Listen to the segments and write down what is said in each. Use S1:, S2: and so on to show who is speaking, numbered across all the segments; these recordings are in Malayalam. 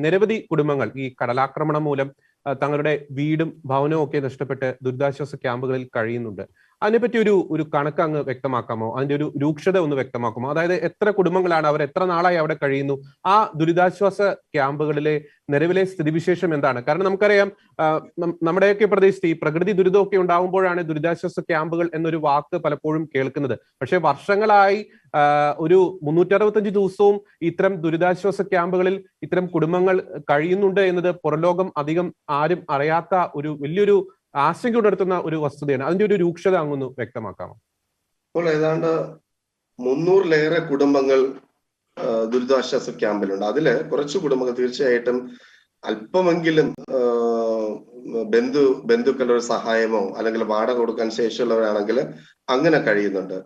S1: നിരവധി കുടുംബങ്ങൾ ഈ കടലാക്രമണം മൂലം തങ്ങളുടെ വീടും ഭവനവും ഒക്കെ നഷ്ടപ്പെട്ട് ദുരിതാശ്വാസ ക്യാമ്പുകളിൽ കഴിയുന്നുണ്ട്. അതിനെപ്പറ്റി ഒരു കണക്ക് അങ്ങ് വ്യക്തമാക്കാമോ? അതിന്റെ ഒരു രൂക്ഷത ഒന്ന് വ്യക്തമാക്കാമോ? അതായത് എത്ര കുടുംബങ്ങളാണ്, അവർ എത്ര നാളായി അവിടെ കഴിയുന്നു, ആ ദുരിതാശ്വാസ ക്യാമ്പുകളിലെ നിലവിലെ സ്ഥിതിവിശേഷം എന്താണ്? കാരണം നമുക്കറിയാം, നമ്മുടെയൊക്കെ പ്രദേശത്ത് ഈ പ്രകൃതി ദുരിതമൊക്കെ ഉണ്ടാകുമ്പോഴാണ് ദുരിതാശ്വാസ ക്യാമ്പുകൾ എന്നൊരു വാക്ക് പലപ്പോഴും കേൾക്കുന്നത്. പക്ഷെ വർഷങ്ങളായി ഒരു 365 ദിവസവും ഇത്തരം ദുരിതാശ്വാസ ക്യാമ്പുകളിൽ ഇത്തരം കുടുംബങ്ങൾ കഴിയുന്നുണ്ട് എന്നത് പുറലോകം അധികം ആരും അറിയാത്ത ഒരു വലിയൊരു ആശങ്ക ഉണർത്തുന്ന ഒരു വസ്തുതയാണ്. അതിന്റെ ഒരു രൂക്ഷത അങ്ങൊന്ന് വ്യക്തമാക്കാമോ?
S2: ഇപ്പോൾ ഏതാണ്ട് 300-ലേറെ കുടുംബങ്ങൾ ദുരിതാശ്വാസ ക്യാമ്പിലുണ്ട്. അതില് കുറച്ച് കുടുംബങ്ങൾ തീർച്ചയായിട്ടും അല്പമെങ്കിലും ബന്ധുക്കളുടെ ഒരു സഹായമോ അല്ലെങ്കിൽ വാടക കൊടുക്കാൻ ശേഷിയുള്ളവരാണെങ്കിൽ അങ്ങനെ കഴിയുന്നുണ്ട്.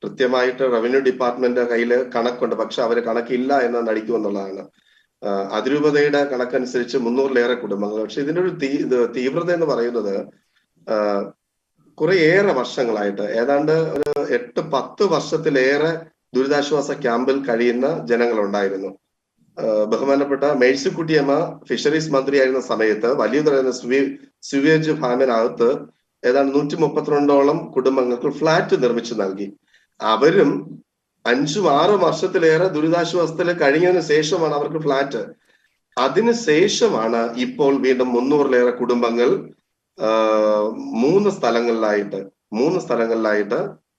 S2: കൃത്യമായിട്ട് റവന്യൂ ഡിപ്പാർട്ട്മെന്റ് കയ്യിൽ കണക്കുണ്ട്, പക്ഷെ അവര് കണക്കില്ല എന്ന് നടിക്കുമെന്നുള്ളതാണ്. അതിരൂപതയുടെ കണക്കനുസരിച്ച് 300-ലേറെ കുടുംബങ്ങൾ. പക്ഷെ ഇതിന്റെ ഒരു തീവ്രത എന്ന് പറയുന്നത് കുറേയേറെ വർഷങ്ങളായിട്ട്, ഏതാണ്ട് ഒരു 8-10 വർഷത്തിലേറെ ദുരിതാശ്വാസ ക്യാമ്പിൽ കഴിയുന്ന ജനങ്ങളുണ്ടായിരുന്നു. ബഹുമാനപ്പെട്ട മേഴ്സിക്കുട്ടിയമ്മ ഫിഷറീസ് മന്ത്രിയായിരുന്ന സമയത്ത് വലിയ സ്യൂവേജ് ഫാമിനകത്ത് ഏതാണ്ട് 132ഓളം കുടുംബങ്ങൾക്ക് ഫ്ലാറ്റ് നിർമ്മിച്ചു നൽകി. അവരും 5-6 വർഷത്തിലേറെ ദുരിതാശ്വാസത്തിൽ കഴിഞ്ഞതിന് ശേഷമാണ് അവർക്ക് ഫ്ലാറ്റ്. അതിനുശേഷമാണ് ഇപ്പോൾ വീണ്ടും 300-ലേറെ കുടുംബങ്ങൾ 3 സ്ഥലങ്ങളിലായിട്ട്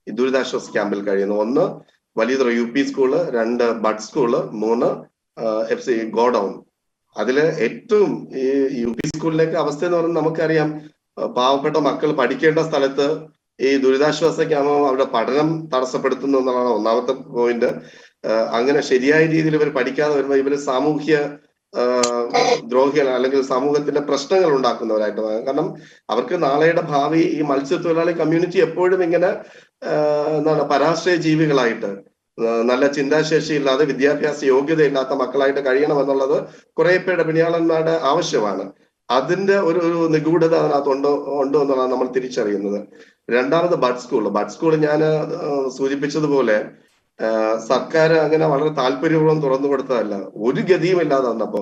S2: ഈ ദുരിതാശ്വാസ ക്യാമ്പിൽ കഴിയുന്നു. 1 വലിയ UP school, 2 bud school, 3 FC godown. അതില് ഏറ്റവും ഈ UP സ്കൂളിലേക്ക് അവസ്ഥ എന്ന് പറയുന്നത് നമുക്കറിയാം. പാവപ്പെട്ട മക്കൾ പഠിക്കേണ്ട സ്ഥലത്ത് ഈ ദുരിതാശ്വാസ ക്യാമ്പ് അവരുടെ പഠനം തടസ്സപ്പെടുത്തുന്നു എന്നുള്ളതാണ് ഒന്നാമത്തെ പോയിന്റ്. അങ്ങനെ ശരിയായ രീതിയിൽ ഇവർ പഠിക്കാതെ വരുമ്പോൾ ഇവര് സാമൂഹ്യ ദ്രോഹികൾ അല്ലെങ്കിൽ സമൂഹത്തിന്റെ പ്രശ്നങ്ങൾ ഉണ്ടാക്കുന്നവരായിട്ട്. കാരണം അവർക്ക് നാളെയുടെ ഭാവി ഈ മത്സ്യത്തൊഴിലാളി കമ്മ്യൂണിറ്റി എപ്പോഴും ഇങ്ങനെ പരാശ്രയ ജീവികളായിട്ട്, നല്ല ചിന്താശേഷി ഇല്ലാതെ വിദ്യാഭ്യാസ യോഗ്യത ഇല്ലാത്ത മക്കളായിട്ട് കഴിയണം എന്നുള്ളത് കുറെ പേരുടെ പിണിയാളന്മാരുടെ ആവശ്യമാണ്. അതിന്റെ ഒരു നിഗൂഢത അതിനകത്ത് ഉണ്ടോ എന്നുള്ളതാണ് നമ്മൾ തിരിച്ചറിയുന്നത്. രണ്ടാമത് ബഡ് സ്കൂൾ ഞാൻ സൂചിപ്പിച്ചതുപോലെ സർക്കാർ അങ്ങനെ വളരെ താല്പര്യപൂർവ്വം തുറന്നു കൊടുത്തതല്ല. ഒരു ഗതിയും ഇല്ലാതെ വന്നപ്പോ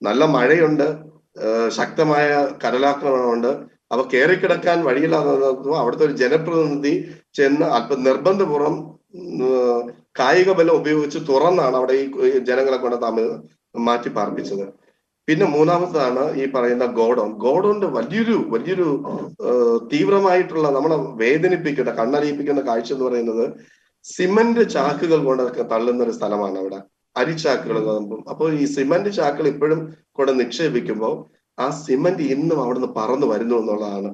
S2: നല്ല മഴയുണ്ട്, ശക്തമായ കടലാക്രമണമുണ്ട്. അവ കയറിക്കിടക്കാൻ വഴിയില്ലാതെ വന്നപ്പോ അവിടുത്തെ ഒരു ജനപ്രതിനിധി ചെന്ന് അല്പം നിർബന്ധപൂർവ്വം കായിക ബലം ഉപയോഗിച്ച് തുറന്നാണ് അവിടെ ഈ ജനങ്ങളെ കൊണ്ട് മാറ്റി പാർപ്പിച്ചത്. പിന്നെ മൂന്നാമതാണ് ഈ പറയുന്ന ഗോഡൌണിന്റെ വലിയൊരു തീവ്രമായിട്ടുള്ള നമ്മളെ വേദനിപ്പിക്കുന്ന കണ്ണറിയിപ്പിക്കുന്ന കാഴ്ച എന്ന് പറയുന്നത് സിമന്റ് ചാക്കുകൾ കൊണ്ടൊക്കെ തള്ളുന്ന ഒരു സ്ഥലമാണ് അവിടെ. അരിച്ചാക്കുകൾ. അപ്പോൾ ഈ സിമന്റ് ചാക്കുകൾ ഇപ്പോഴും കൊണ്ട് നിക്ഷേപിക്കുമ്പോൾ ആ സിമന്റ് ഇന്നും അവിടുന്ന് പറന്നു വരുന്നു എന്നുള്ളതാണ്.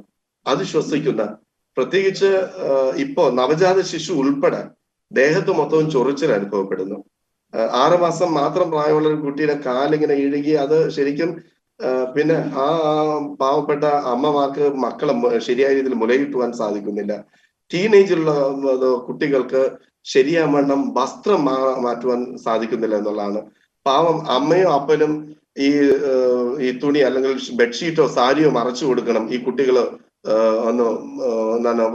S2: അത് ശ്വസിക്കുന്ന, പ്രത്യേകിച്ച് ഇപ്പോ നവജാത ശിശു ഉൾപ്പെടെ ദേഹത്ത് മൊത്തവും ചൊറിച്ചിൽ അനുഭവപ്പെടുന്നു. 6 മാസം മാത്രം പ്രായമുള്ള ഒരു കുട്ടിയുടെ കാലിങ്ങനെ ഇഴുകി, അത് ശരിക്കും പിന്നെ ആ പാവപ്പെട്ട അമ്മമാർക്ക് മക്കളെ ശരിയായ രീതിയിൽ മുലയിട്ടുവാൻ സാധിക്കുന്നില്ല. ടീനേജിലുള്ള കുട്ടികൾക്ക് ശരിയാവണ്ണം വസ്ത്രം മാറ്റുവാൻ സാധിക്കുന്നില്ല എന്നുള്ളതാണ്. പാവം അമ്മയും അപ്പനും ഈ തുണി അല്ലെങ്കിൽ ബെഡ്ഷീറ്റോ സാരിയോ മറച്ചു കൊടുക്കണം ഈ കുട്ടികള്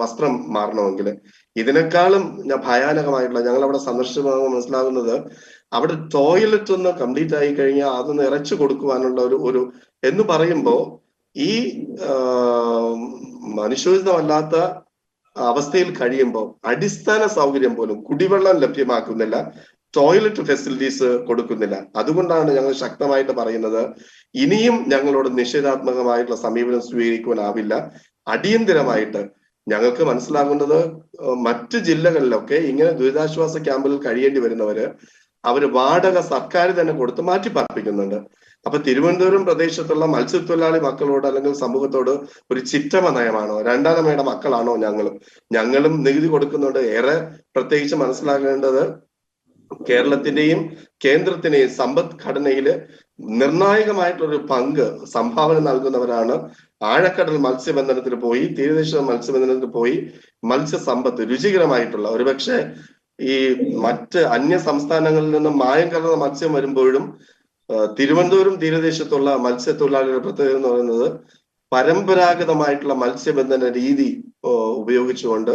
S2: വസ്ത്രം മാറണമെങ്കിൽ. ഇതിനേക്കാളും ഭയാനകമായിട്ടുള്ള, ഞങ്ങൾ അവിടെ സന്ദർശിച്ചപ്പോൾ മനസ്സിലാകുന്നത്, അവിടെ ടോയ്ലറ്റ് ഒന്ന് കംപ്ലീറ്റ് ആയി കഴിഞ്ഞാൽ അത് നിറച്ചു കൊടുക്കുവാനുള്ള ഒരു എന്ന് പറയുമ്പോൾ ഈ മനുഷ്യോചിതമല്ലാത്ത അവസ്ഥയിൽ കഴിയുമ്പോൾ അടിസ്ഥാന സൗകര്യം പോലും, കുടിവെള്ളം ലഭ്യമാക്കുന്നില്ല, ടോയ്ലറ്റ് ഫെസിലിറ്റീസ് കൊടുക്കുന്നില്ല. അതുകൊണ്ടാണ് ഞങ്ങൾ ശക്തമായിട്ട് പറയുന്നത്, ഇനിയും ഞങ്ങളോട് നിഷേധാത്മകമായിട്ടുള്ള സമീപനം സ്വീകരിക്കുവാനാവില്ല. അടിയന്തരമായിട്ട് ഞങ്ങൾക്ക് മനസ്സിലാകുന്നത്, മറ്റു ജില്ലകളിലൊക്കെ ഇങ്ങനെ ദുരിതാശ്വാസ ക്യാമ്പിൽ കഴിയേണ്ടി വരുന്നവര് അവര് വാടക സർക്കാർ തന്നെ കൊടുത്ത് മാറ്റി പാർപ്പിക്കുന്നുണ്ട്. അപ്പൊ തിരുവനന്തപുരം പ്രദേശത്തുള്ള മത്സ്യത്തൊഴിലാളി മക്കളോട് അല്ലെങ്കിൽ സമൂഹത്തോട് ഒരു ചിറ്റമ നയമാണോ? രണ്ടാനമ്മയുടെ മക്കളാണോ ഞങ്ങളും നികുതി കൊടുക്കുന്നുണ്ട്. ഏറെ പ്രത്യേകിച്ച് മനസ്സിലാക്കേണ്ടത്, കേരളത്തിന്റെയും കേന്ദ്രത്തിന്റെയും സമ്പദ്ഘടനയില് നിർണായകമായിട്ടൊരു പങ്ക് സംഭാവന നൽകുന്നവരാണ്. ആഴക്കടൽ മത്സ്യബന്ധനത്തിന് പോയി, തീരദേശ മത്സ്യബന്ധനത്തിന് പോയി മത്സ്യസമ്പത്ത് രുചികരമായിട്ടുള്ള, ഒരുപക്ഷെ ഈ മറ്റ് അന്യ സംസ്ഥാനങ്ങളിൽ നിന്നും മായം കലർന്ന മത്സ്യം വരുമ്പോഴും തിരുവനന്തപുരം തീരദേശത്തുള്ള മത്സ്യത്തൊഴിലാളികളുടെ പ്രത്യേകത എന്ന് പറയുന്നത് പരമ്പരാഗതമായിട്ടുള്ള മത്സ്യബന്ധന രീതി ഉപയോഗിച്ചുകൊണ്ട്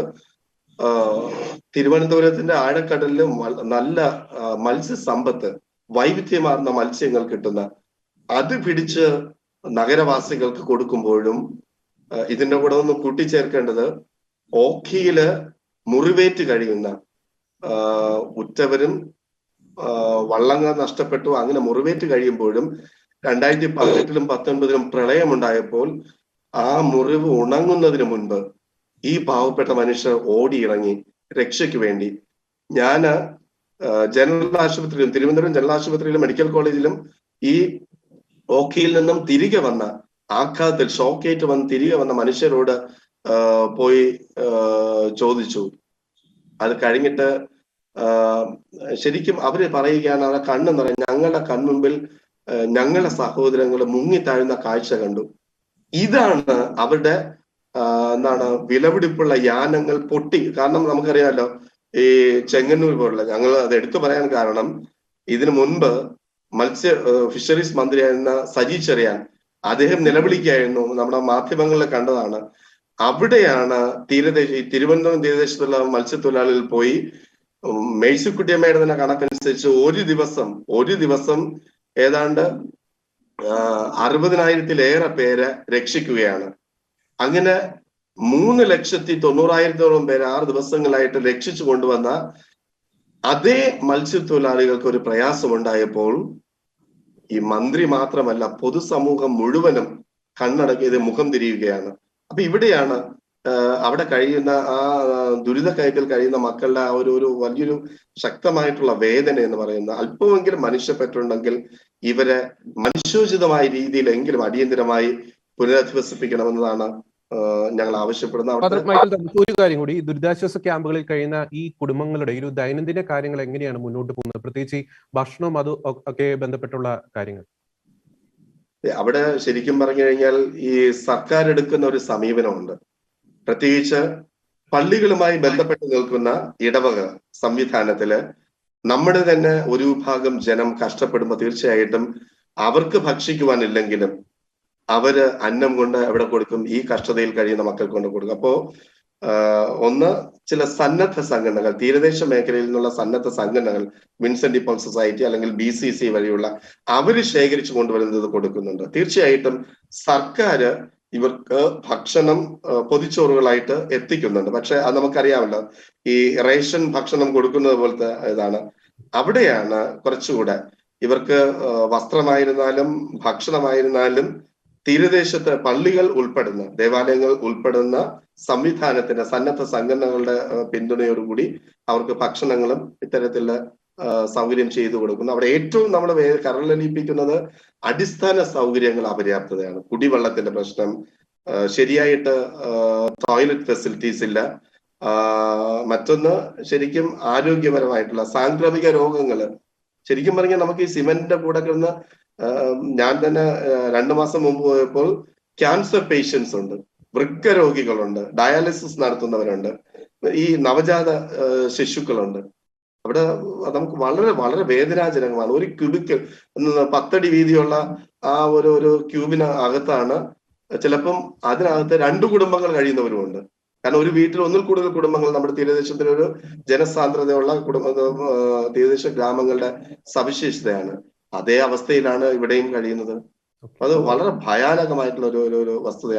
S2: തിരുവനന്തപുരത്തിന്റെ ആഴക്കടലിലും നല്ല മത്സ്യസമ്പത്ത്, വൈവിധ്യമാർന്ന മത്സ്യങ്ങൾ കിട്ടുന്ന, അത് പിടിച്ച് നഗരവാസികൾക്ക് കൊടുക്കുമ്പോഴും ഇതിന്റെ കൂടെ ഒന്ന് കൂട്ടിച്ചേർക്കേണ്ടത് ഓഖിയില് മുറിവേറ്റ് കഴിയുന്ന ഉറ്റവരും വള്ളങ്ങൾ നഷ്ടപ്പെട്ടു അങ്ങനെ മുറിവേറ്റ് കഴിയുമ്പോഴും 2018-ലും 2019-ലും പ്രളയമുണ്ടായപ്പോൾ ആ മുറിവ് ഉണങ്ങുന്നതിന് മുൻപ് ഈ പാവപ്പെട്ട മനുഷ്യർ ഓടിയിറങ്ങി രക്ഷയ്ക്ക് വേണ്ടി. ഞാന് ജനറൽ ആശുപത്രിയിലും തിരുവനന്തപുരം ജനറൽ ആശുപത്രിയിലും മെഡിക്കൽ കോളേജിലും ഈ ഓഖിയിൽ നിന്നും തിരികെ വന്ന ആഘാതത്തിൽ ഷോക്കേറ്റ് വന്ന് തിരികെ വന്ന മനുഷ്യരോട് പോയി ചോദിച്ചു. അത് കഴിഞ്ഞിട്ട് ശരിക്കും അവര് പറയുകയാണ്, അവരുടെ കണ്ണ് നിറഞ്ഞ ഞങ്ങളുടെ കൺമുമ്പിൽ ഞങ്ങളുടെ സഹോദരങ്ങൾ മുങ്ങിത്താഴുന്ന കാഴ്ച കണ്ടു. ഇതാണ് അവരുടെ വിലപിടിപ്പുള്ള യാനങ്ങൾ പൊട്ടി. കാരണം നമുക്കറിയാമല്ലോ ഈ ചെങ്ങന്നൂർ പോലുള്ള, ഞങ്ങൾ അത് എടുത്തു പറയാൻ കാരണം ഇതിനു മുൻപ് ഫിഷറീസ് മന്ത്രിയായിരുന്ന സജി ചെറിയാൻ അദ്ദേഹം നിലവിളിക്കായിരുന്നു, നമ്മുടെ മാധ്യമങ്ങളിൽ കണ്ടതാണ്. അവിടെയാണ് തിരുവനന്തപുരം തീരദേശത്തുള്ള മത്സ്യത്തൊഴിലാളികൾ പോയി മേഴ്സിക്കുട്ടിയമ്മയുടെ തന്നെ കണക്കനുസരിച്ച് ഒരു ദിവസം ഏതാണ്ട് 60,000-ലേറെ പേരെ രക്ഷിക്കുകയാണ്. അങ്ങനെ 3,90,000-ഓളം പേരെ 6 ദിവസങ്ങളായിട്ട് രക്ഷിച്ചു കൊണ്ടുവന്ന അതേ മത്സ്യത്തൊഴിലാളികൾക്ക് ഒരു പ്രയാസമുണ്ടായപ്പോൾ ഈ മന്ത്രി മാത്രമല്ല പൊതുസമൂഹം മുഴുവനും കണ്ണടക്കിയത് മുഖം തിരിയുകയാണ്. അപ്പൊ ഇവിടെയാണ് അവിടെ കഴിയുന്ന ആ ദുരിതക്കയത്തിൽ കഴിയുന്ന മക്കളുടെ ആ ഒരു വലിയൊരു ശക്തമായിട്ടുള്ള വേദന എന്ന് പറയുന്നത്. അല്പമെങ്കിലും മനുഷ്യപ്പറ്റുണ്ടെങ്കിൽ ഇവരെ മനുഷ്യോചിതമായ രീതിയിലെങ്കിലും അടിയന്തരമായി പുനരധിവസിപ്പിക്കണമെന്നതാണ് ഞങ്ങൾ ആവശ്യപ്പെടുന്നത്.
S1: ഒരു കാര്യം കൂടി, ദുരിതാശ്വാസ ക്യാമ്പുകളിൽ കഴിയുന്ന ഈ കുടുംബങ്ങളുടെ ഒരു ദൈനംദിന കാര്യങ്ങൾ എങ്ങനെയാണ് മുന്നോട്ട് പോകുന്നത്, പ്രത്യേകിച്ച് ഭക്ഷണം അത് ഒക്കെ ബന്ധപ്പെട്ടുള്ള കാര്യങ്ങൾ?
S2: അവിടെ ശരിക്കും പറഞ്ഞു കഴിഞ്ഞാൽ ഈ സർക്കാർ എടുക്കുന്ന ഒരു സമീപനമുണ്ട്. പ്രത്യേകിച്ച് പള്ളികളുമായി ബന്ധപ്പെട്ട് നിൽക്കുന്ന ഇടവക സംവിധാനത്തില് നമ്മുടെ തന്നെ ഒരു വിഭാഗം ജനം കഷ്ടപ്പെടുമ്പോൾ തീർച്ചയായിട്ടും അവർക്ക് ഭക്ഷിക്കുവാനില്ലെങ്കിലും അവര് അന്നം കൊണ്ട് എവിടെ കൊടുക്കും? ഈ കഷ്ടതയിൽ കഴിയുന്ന മക്കൾക്ക് കൊണ്ട് കൊടുക്കും. അപ്പോ ഒന്ന് ചില സന്നദ്ധ സംഘടനകൾ, തീരദേശ മേഖലയിൽ നിന്നുള്ള സന്നദ്ധ സംഘടനകൾ, വിൻസെന്റ് പോൾ സൊസൈറ്റി അല്ലെങ്കിൽ BCC വഴിയുള്ള അവര് ശേഖരിച്ചു കൊണ്ടുവരുന്നത് കൊടുക്കുന്നുണ്ട്. തീർച്ചയായിട്ടും സർക്കാർ ഇവർക്ക് ഭക്ഷണം പൊതിച്ചോറുകളായിട്ട് എത്തിക്കുന്നുണ്ട്. പക്ഷെ അത് നമുക്കറിയാമല്ലോ, ഈ റേഷൻ ഭക്ഷണം കൊടുക്കുന്നത് പോലത്തെ ഇതാണ്. അവിടെയാണ് കുറച്ചുകൂടെ ഇവർക്ക് വസ്ത്രമായിരുന്നാലും ഭക്ഷണമായിരുന്നാലും തീരദേശത്ത് പള്ളികൾ ഉൾപ്പെടുന്ന, ദേവാലയങ്ങൾ ഉൾപ്പെടുന്ന സംവിധാനത്തിന്റെ സന്നദ്ധ സംഘടനകളുടെ പിന്തുണയോടുകൂടി അവർക്ക് ഭക്ഷണങ്ങളും ഇത്തരത്തിലുള്ള സൗകര്യം ചെയ്തു കൊടുക്കുന്നു. അവിടെ ഏറ്റവും നമ്മൾ കരളിലിപ്പിക്കുന്നത് അടിസ്ഥാന സൗകര്യങ്ങൾ അപര്യാപ്തതയാണ്. കുടിവെള്ളത്തിന്റെ പ്രശ്നം, ശരിയായിട്ട് ടോയ്ലറ്റ് ഫെസിലിറ്റീസ് ഇല്ല. മറ്റൊന്ന് ശരിക്കും ആരോഗ്യപരമായിട്ടുള്ള സാംക്രമിക രോഗങ്ങള്. ശരിക്കും പറഞ്ഞാൽ നമുക്ക് ഈ സിമന്റിന്റെ കൂടെ കിടന്ന് ഞാൻ തന്നെ 2 മാസം മുമ്പ് പോയപ്പോൾ ക്യാൻസർ പേഷ്യൻസ് ഉണ്ട്, വൃക്ക രോഗികളുണ്ട്, ഡയാലിസിസ് നടത്തുന്നവരുണ്ട്, ഈ നവജാത ശിശുക്കളുണ്ട്. അവിടെ നമുക്ക് വളരെ വളരെ വേദനാജനകമാണ്. ഒരു ക്യൂബിക്കൽ 10 അടി വീതിയുള്ള ആ ഒരു ക്യൂബിന് അകത്താണ് ചിലപ്പം അതിനകത്ത് 2 കുടുംബങ്ങൾ കഴിയുന്നവരുമുണ്ട്. കാരണം ഒരു വീട്ടിൽ ഒന്നിൽ കൂടുതൽ കുടുംബങ്ങൾ, നമ്മുടെ തീരദേശത്തിലൊരു ജനസാന്ദ്രതയുള്ള തീരദേശ ഗ്രാമങ്ങളുടെ സവിശേഷതയാണ്. അതേ അവസ്ഥയിലാണ് ഇവിടെയും കഴിയുന്നത്. അത് വളരെ ഭയാനകമായിട്ടുള്ള ഒരു വസ്തുതയാണ്.